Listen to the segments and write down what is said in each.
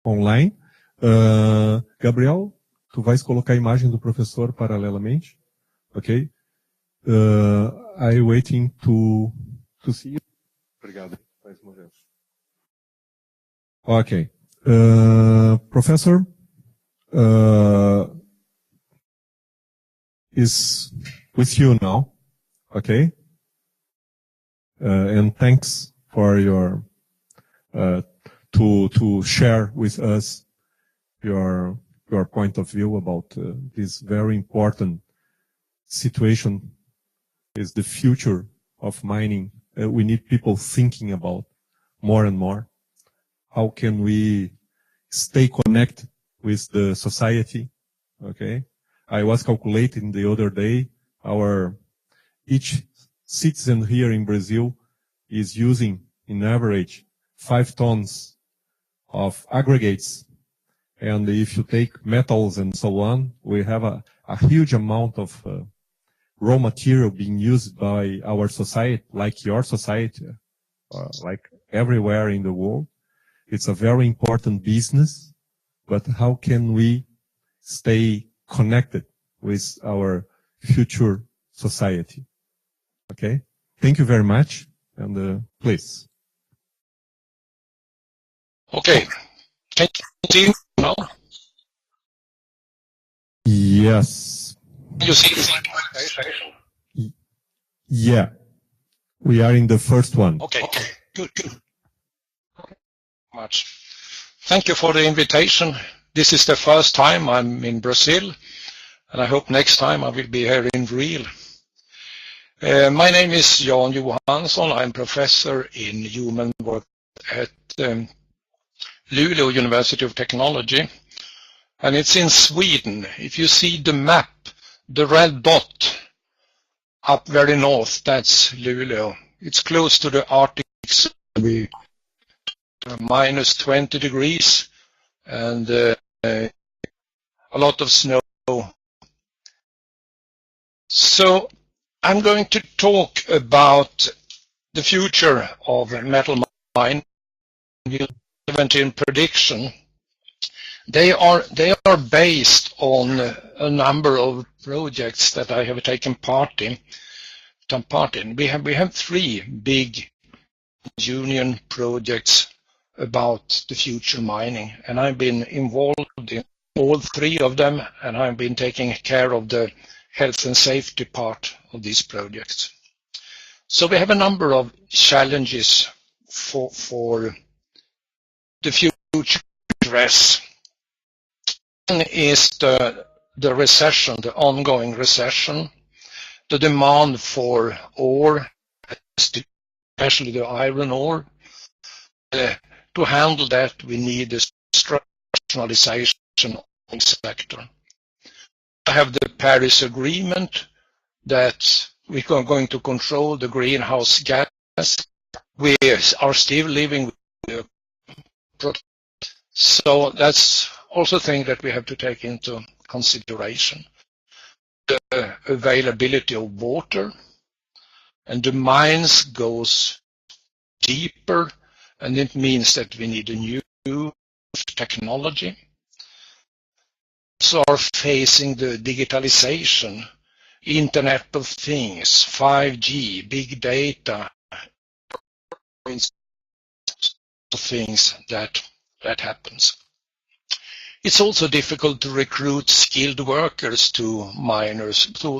online. Gabriel, tu vais colocar a imagem do professor paralelamente, ok? I'm waiting to see you. Obrigado. Mais uma vez. Ok. Professor is with you now, okay? And thanks for your to share with us your point of view about this very important situation. Is the future of mining. We need people thinking about more and more. How can we stay connected with the society? Okay. I was calculating the other day, each citizen here in Brazil is using, in average, 5 tons of aggregates. And if you take metals and so on, we have a huge amount of raw material being used by our society, like your society, like everywhere in the world. It's a very important business, but how can we stay connected with our future society? Okay. Thank you very much. And please. Okay. Can you see now? Yes. You see the Yeah. We are in the first one. Okay. Good. Much. Thank you for the invitation. This is the first time I'm in Brazil, and I hope next time I will be here in real. My name is Johansson. I'm professor in human work at Luleå University of Technology, and it's in Sweden. If you see the map, the red dot up very north, that's Luleå. It's close to the Arctic Circle, minus 20 degrees, and a lot of snow. So I'm going to talk about the future of metal mining, 17 prediction. They are based on a number of projects that I have taken part in. We have 3 big union projects about the future mining, and I've been involved in all 3 of them, and I've been taking care of the health and safety part of these projects. So we have a number of challenges for the future address. One is the recession, the ongoing recession, the demand for ore, especially the iron ore. To handle that, we need a structuralization of the sector. I have the Paris Agreement that we are going to control the greenhouse gas. We are still living with the so that's also a thing that we have to take into consideration. The availability of water, and the mines goes deeper, and it means that we need a new technology. So are facing the digitalization, Internet of Things, 5G, big data, things that happens. It's also difficult to recruit skilled workers to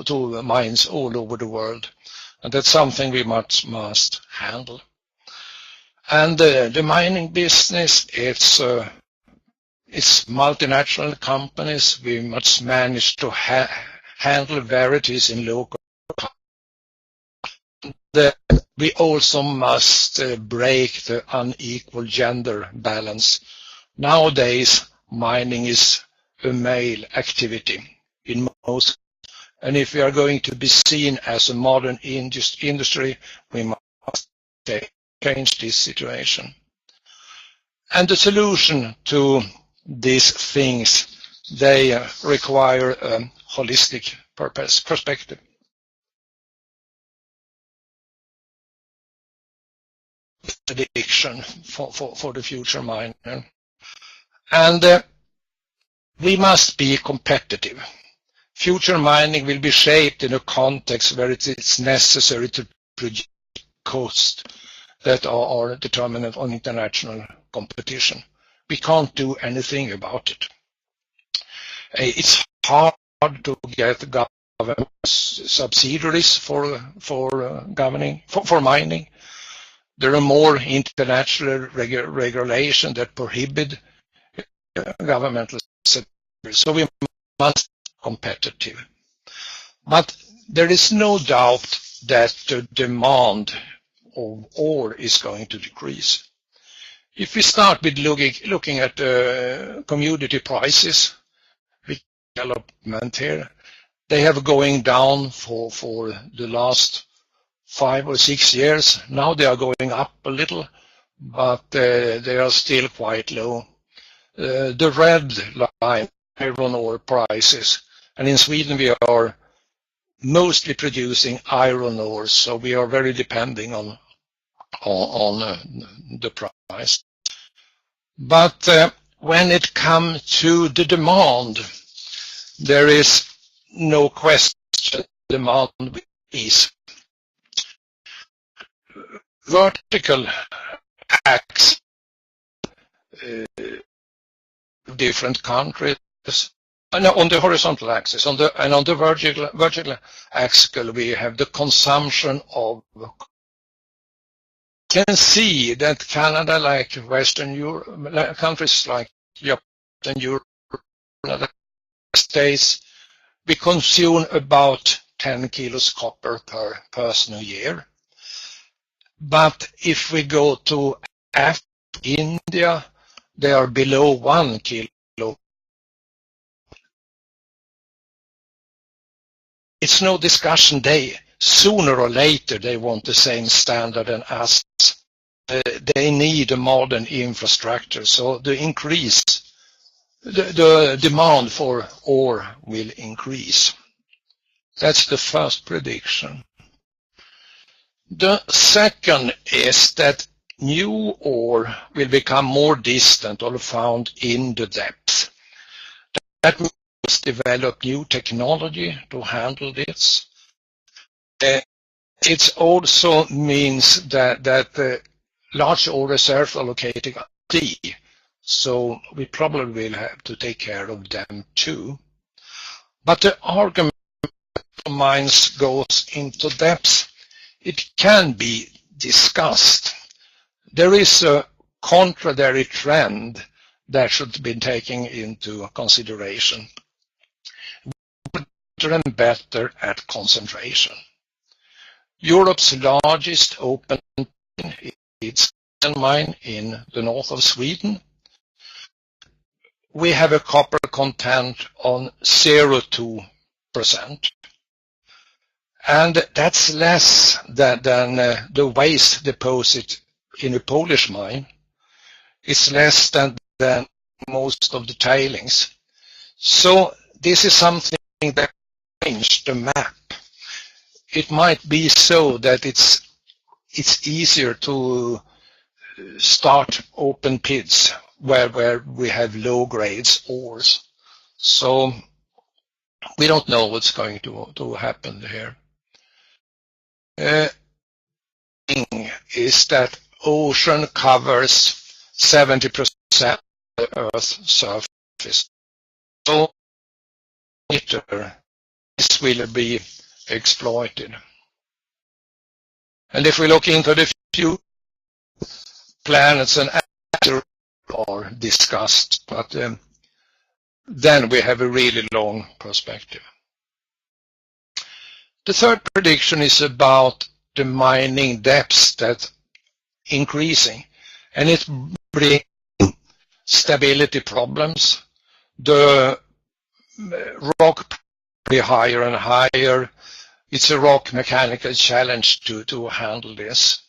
to mines all over the world, and that's something we must handle. And the mining business, it's multinational companies. We must manage to handle varieties in local. We also must break the unequal gender balance. Nowadays, mining is a male activity in most, and if we are going to be seen as a modern industry, we must change this situation. And the solution to these things, they require a holistic perspective. Prediction for the future miner. And we must be competitive. Future mining will be shaped in a context where it is necessary to produce costs that are determinant on international competition. We can't do anything about it. It's hard to get government subsidiaries for mining. There are more international regulations that prohibit governmental subsidiaries. So we must be competitive. But there is no doubt that the demand of ore is going to decrease. If we start with looking at commodity prices, development here, they have going down for the last 5 or 6 years. Now they are going up a little, but they are still quite low. The red line, iron ore prices, and in Sweden we are mostly producing iron ore, so we are very depending on the price. But when it comes to the demand, there is no question demand is vertical axis, different countries, and on the horizontal axis, and on the vertical axis we have the consumption of. You can see that Canada, like Western Europe, countries like Japan, Europe, United States, we consume about 10 kilos copper per person a year. But if we go to Africa, India, they are below 1 kilo. It's no discussion. Sooner or later, they want the same standard as us. They need a modern infrastructure, so the demand for ore will increase. That's the first prediction. The second is that new ore will become more distant or found in the depth. That means develop new technology to handle this. It also means that large ore reserves are located at sea, so we probably will have to take care of them too. But the argument for mines goes into depth. It can be discussed. There is a contrary trend that should be taken into consideration. Better and better at concentration. Europe's largest open is a mine in the north of Sweden. We have a copper content on 0.2%. And that's less than the waste deposit in a Polish mine. It's less than most of the tailings. So this is something that changed the map. It might be so that it's easier to start open pits where we have low grades ores. So we don't know what's going to happen here. Thing is that ocean covers 70% of the Earth's surface. So this will be exploited. And if we look into the few planets and asters are discussed, but then we have a really long perspective. The third prediction is about the mining depths that increasing, and it brings stability problems. The rock be higher and higher. It's a rock mechanical challenge to handle this.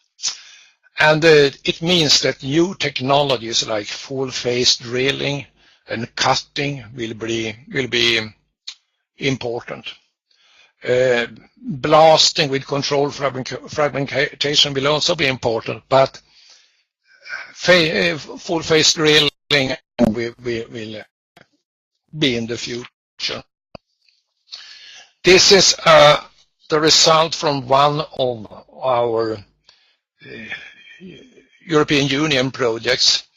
And it means that new technologies like full-face drilling and cutting will be important. Blasting with controlled fragmentation will also be important, but full-face drilling and we will be in the future. This is the result from one of our European Union projects.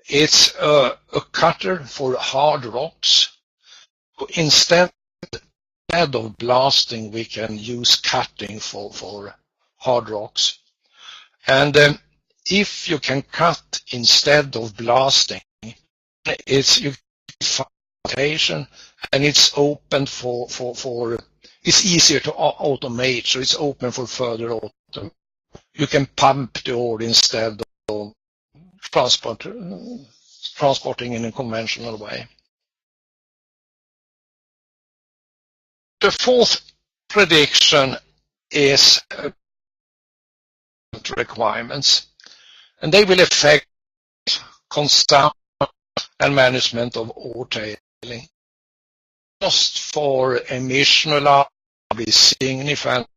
It's a cutter for hard rocks. Instead of blasting, we can use cutting for hard rocks. And if you can cut instead of blasting, it's flotation, and it's open for it's easier to automate, so it's open for further automation. You can pump the ore instead of transporting in a conventional way. The fourth prediction is requirements, and they will affect consumption and management of ore tailing. Cost for emission will be significant,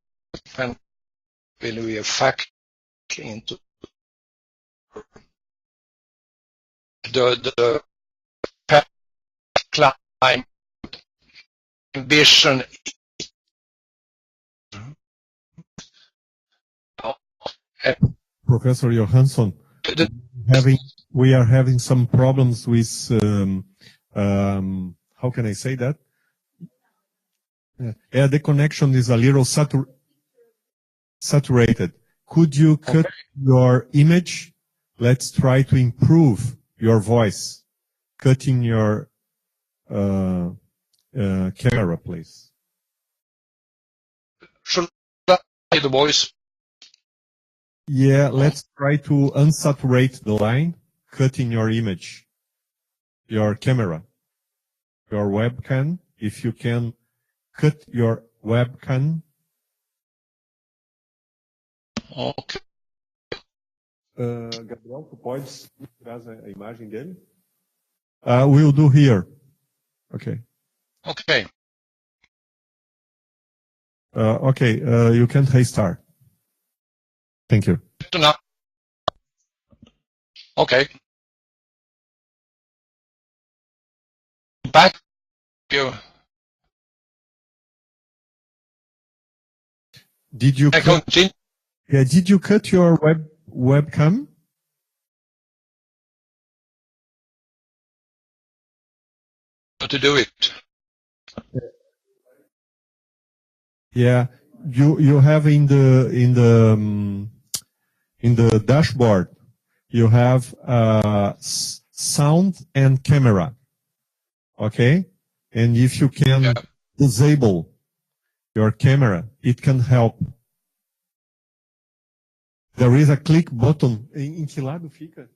will be a factor into the climate ambition. Professor Johansson, we are having some problems with how can I say that? Yeah, the connection is a little saturated. Could you cut your image? Let's try to improve your voice. Cutting your camera, please. Should I the voice? Yeah, let's try to unsaturate the line, cutting your image, your camera, your webcam. If you can cut your webcam. Okay. Gabriel, tu podes tirar a imagem dele? We'll do here. Okay. Okay. Okay, you can restart. Thank you. Okay. Back to you. Did you cut your webcam? To do it. Yeah, you have in the dashboard, you have sound and camera. Okay, and if you can disable your camera, it can help. There is a click button. Em que lado fica?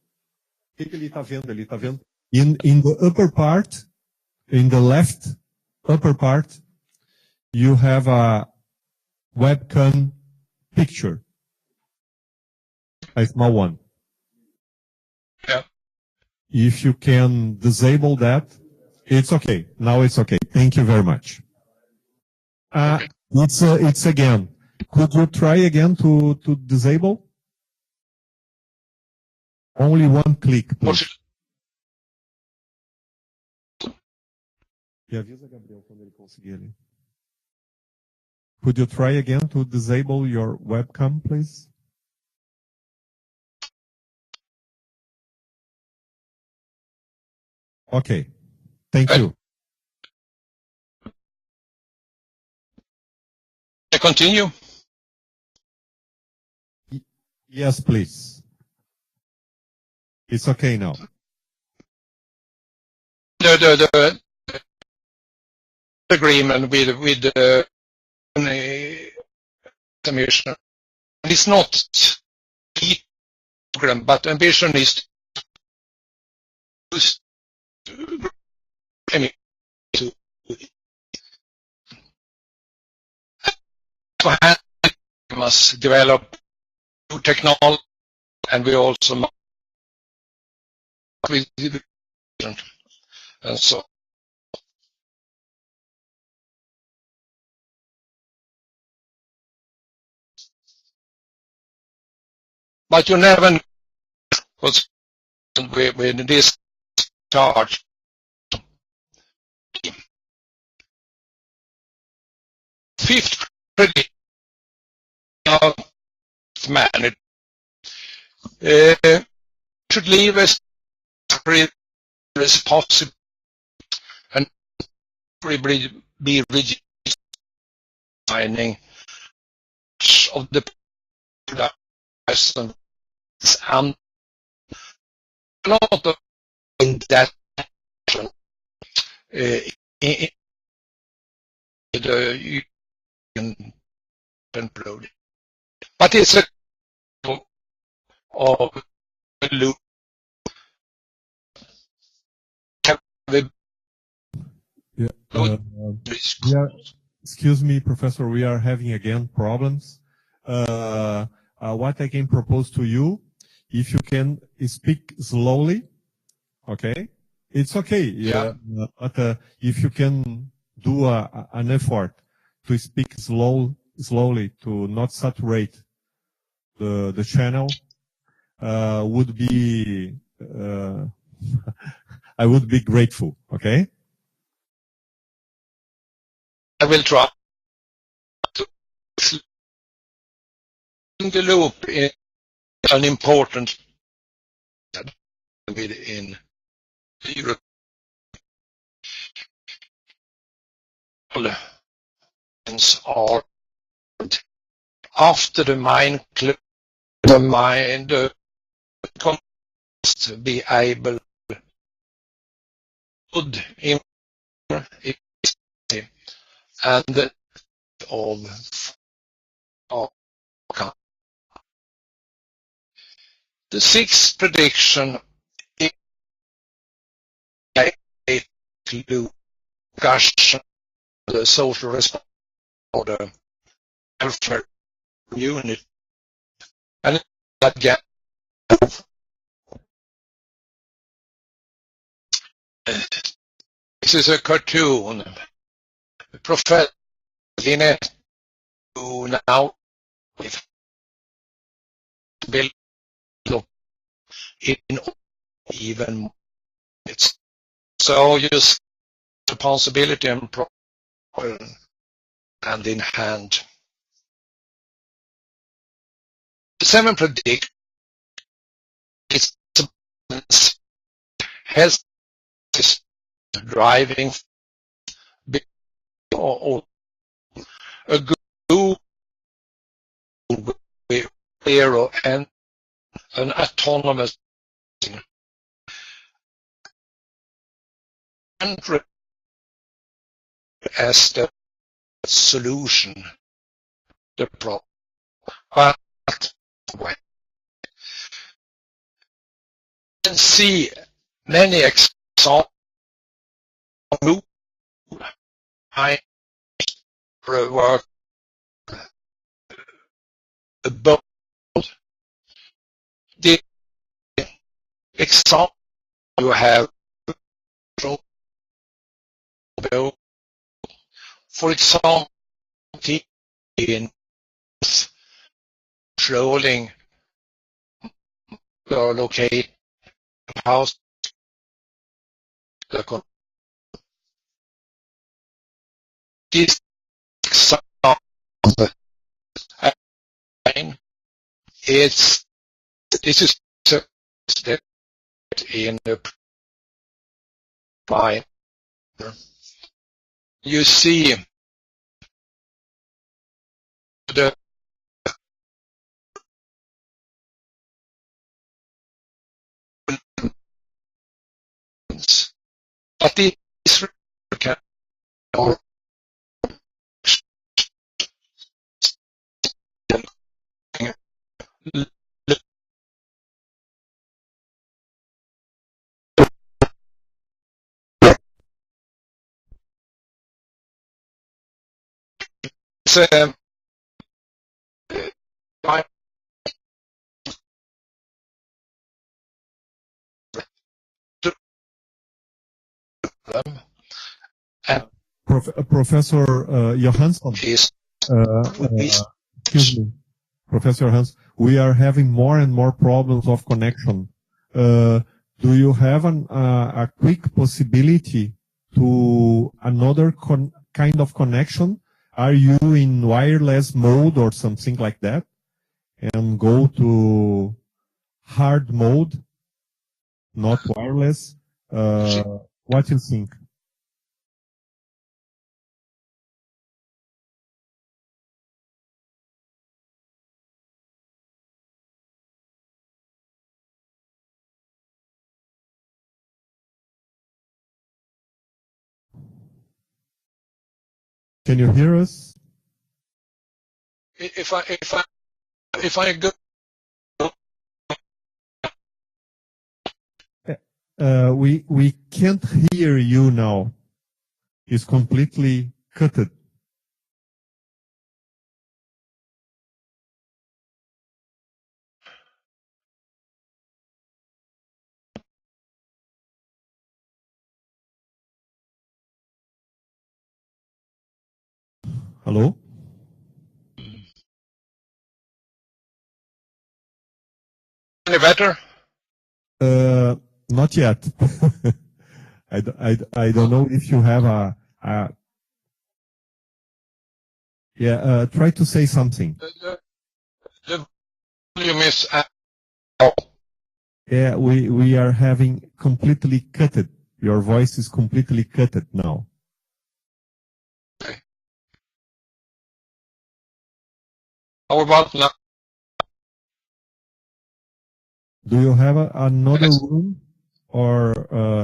O que ele está vendo? Ele está vendo. In the upper part, in the left upper part, you have a webcam picture. A small one. Yeah. If you can disable that, it's okay. Now it's okay. Thank you very much. Okay. It's again. Could you try again to disable? Only one click, please. E avisa Gabriel quando ele conseguir ali. Could you try again to disable your webcam, please? Okay. Thank you. I continue? Yes, please. It's okay now. The agreement with the commission. It's not a program, but ambition is to must develop new technology, and we also with and so. But you never know what's with this charge. Fifth prediction man should leave as free as possible and be redesigning of the production and not in that in the upload. But it's a of loop. Excuse me, Professor, we are having again problems. What I can propose to you, if you can speak slowly, okay? It's okay, yeah. But if you can do an effort to speak slowly to not saturate the channel, would be I would be grateful, okay? I will try to the loop is an important in Europe. Are after the mind to be able good in and of the sixth prediction is to discussion the social response or the welfare unit and that gap. This is a cartoon. Professor Linnet, who now with build up in even it's so just responsibility and hand in hand. The seventh predict is health is driving or a good hero and an autonomous and as the solution the problem. But when you can see many examples I work about the example you have. For example, in controlling or locate house the this example this is step in the Painel. You see the but this can or Professor Johansson, excuse me, Professor Johansson, we are having more and more problems of connection. do you have a quick possibility to another kind of connection? Are you in wireless mode or something like that? And go to hard mode, not wireless. What do you think? Can you hear us? If I go. We can't hear you now. It's completely cutted. Hello? Any better? Not yet. I don't know if you have try to say something. The volume is Yeah, we are having completely cutted. Your voice is completely cutted now. okay. How about now? Do you have another room or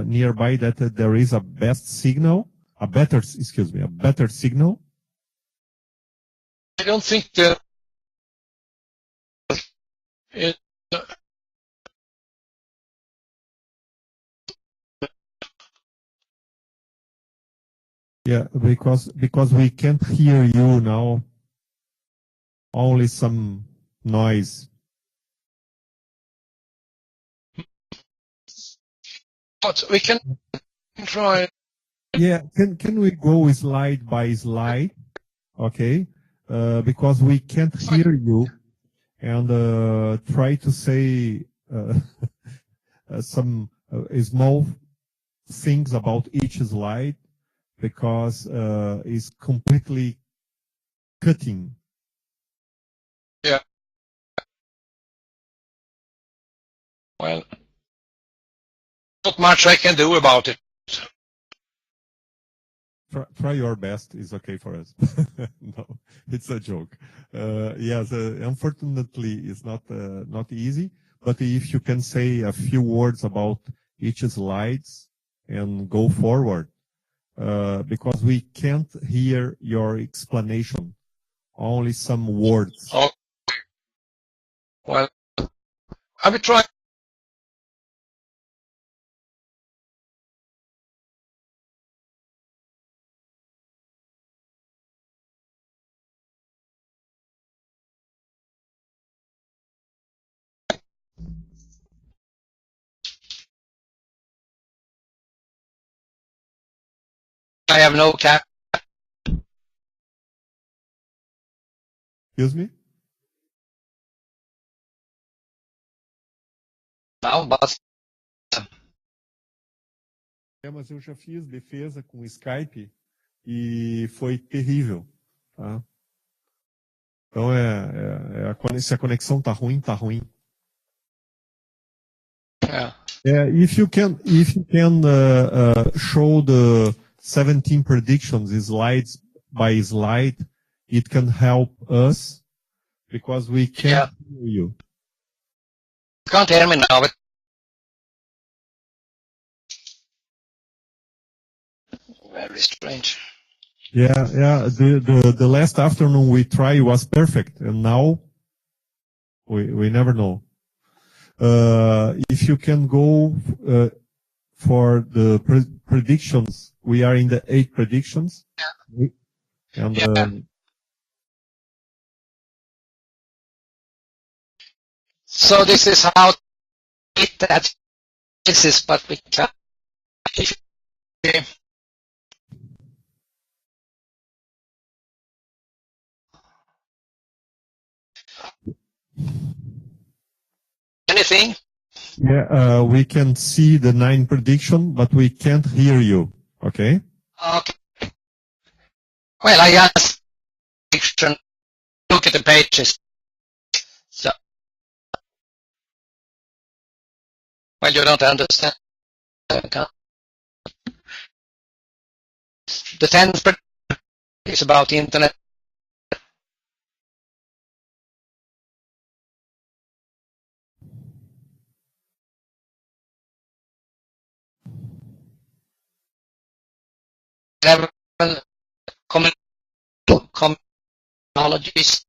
nearby that there is a best signal? A better signal? I don't think that it, Yeah, because we can't hear you now. Only some noise. but we can try. Yeah, can we go slide by slide? Okay, because we can't hear you, and try to say some small things about each slide, because it's completely cutting. Yeah. Well, not much I can do about it. Try your best is okay for us. No, it's a joke. Yes, unfortunately, it's not easy. But if you can say a few words about each slides and go forward, because we can't hear your explanation, only some words. Oh, well, I will try. I have no cap Excuse me? now, but Mas eu já fiz defesa com Skype e foi terrível, tá? Então se a conexão tá ruim, tá ruim. yeah. Yeah, if you can show the 17 predictions slides by slide, it can help us because we can't hear you. You can't hear me now, but very strange. Yeah. The last afternoon we tried was perfect, and now we never know. If you can go for the predictions, we are in the 8 predictions. Yeah. And So this is how that is, but we can. Anything? Yeah, we can see the 9 prediction, but we can't hear you. Okay? Okay. Well, I asked prediction, look at the pages. So, well, you don't understand. Okay. The 10th prediction is about the internet. Technologies.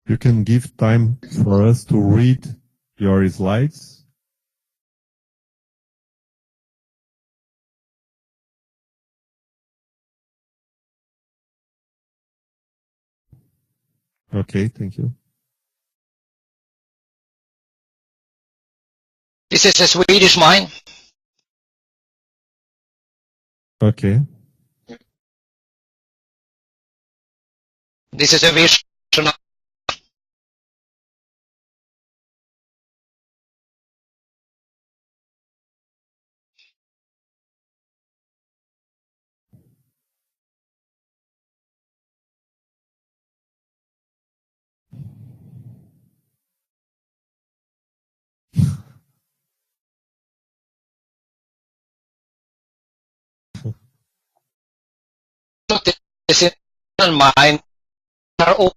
You can give time for us to read your slides. Okay, thank you. This is a Swedish mine. Okay. This is a vision. This is a mine. Are all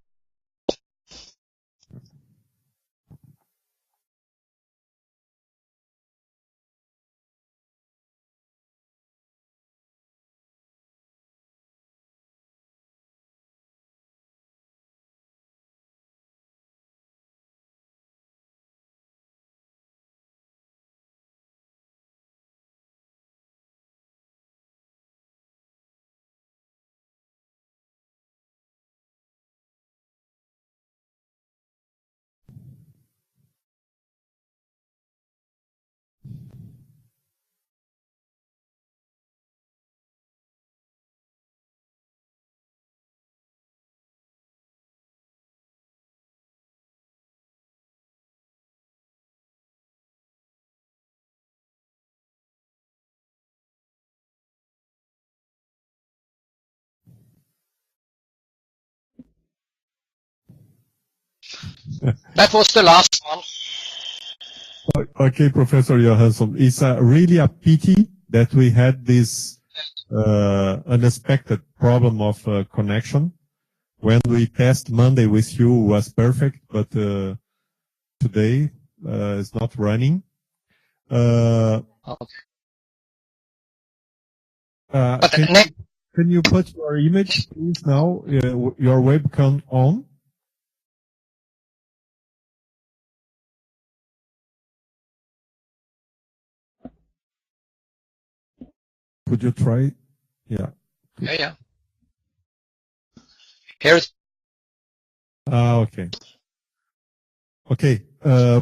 that was the last one. Okay, Professor Johansson, it's really a pity that we had this unexpected problem of connection. When we test Monday with you was perfect, but today it's not running. Okay. But can you put your image, please, now, your webcam on? Could you try? Yeah. Yeah. Here's. Okay. Okay,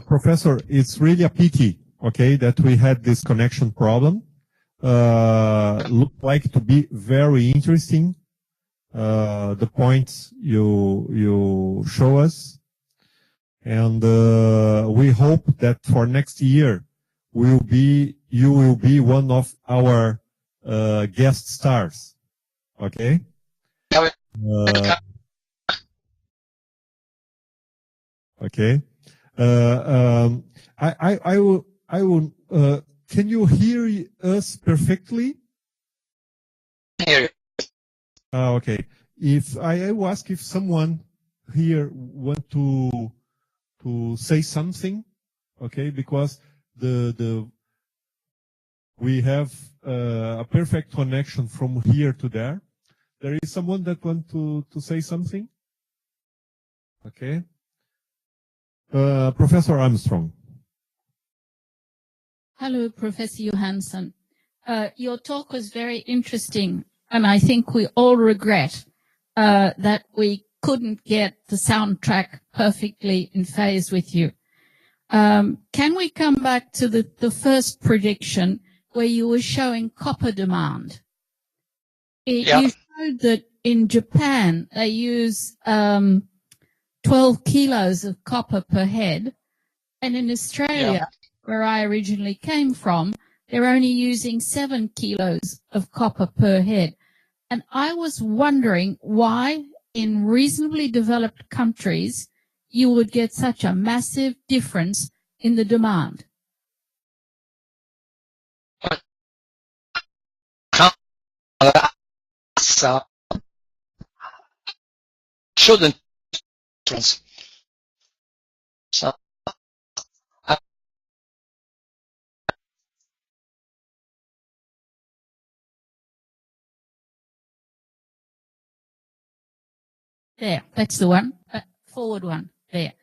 Professor, it's really a pity, okay, that we had this connection problem. Look like to be very interesting, the points you show us. And we hope that for next year, you will be one of our guest stars, okay? Okay. I will, can you hear us perfectly? Here. Okay. If I will ask if someone here want to to say something, okay? Because we have a perfect connection from here to there. There is someone that wants to say something? Okay. Professor Armstrong. Hello, Professor Johansson. Your talk was very interesting, and I think we all regret that we couldn't get the soundtrack perfectly in phase with you. Can we come back to the first prediction where you were showing copper demand? Yeah. You showed that in Japan they use 12 kilos of copper per head, and in Australia, where I originally came from, they're only using 7 kilos of copper per head. And I was wondering why in reasonably developed countries you would get such a massive difference in the demand. Shouldn't. So, There, that's the one. Forward one, there.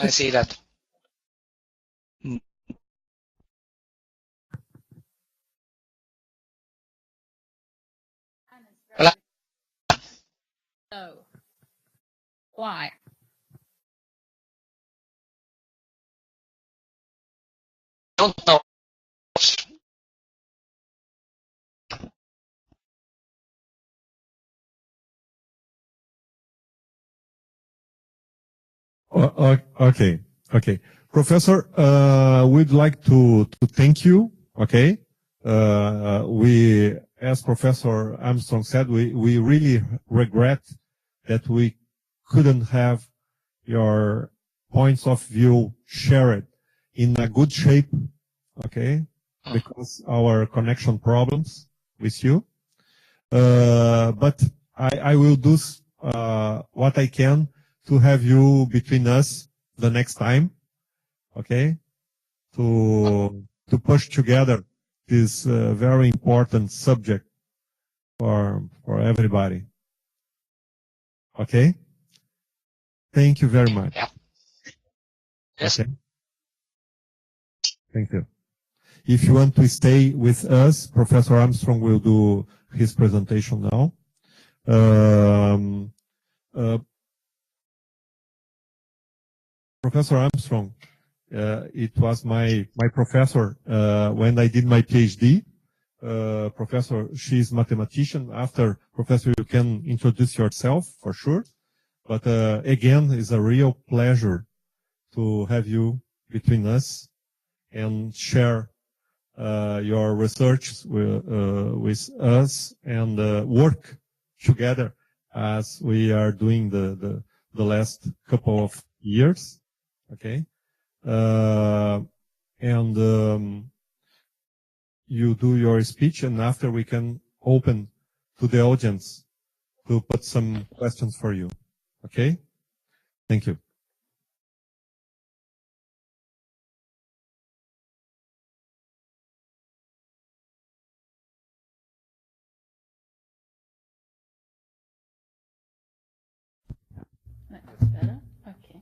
I see that. So, why? Don't know. Okay. Professor, we'd like to thank you. Okay. As Professor Armstrong said, we really regret that we couldn't have your points of view shared in a good shape. Okay. Because our connection problems with you. But I will do what I can to have you between us the next time, okay? To push together this very important subject for everybody. Okay? Thank you very much. Yeah. Yes. Okay. Thank you. If you want to stay with us, Professor Armstrong will do his presentation now. Professor Armstrong, it was my professor when I did my PhD. Professor, she's mathematician. After Professor, you can introduce yourself for sure. But again, it's a real pleasure to have you between us and share your research with us and work together as we are doing the last couple of years. Okay. You do your speech, and after we can open to the audience to put some questions for you. Okay? Thank you. That's better. Okay.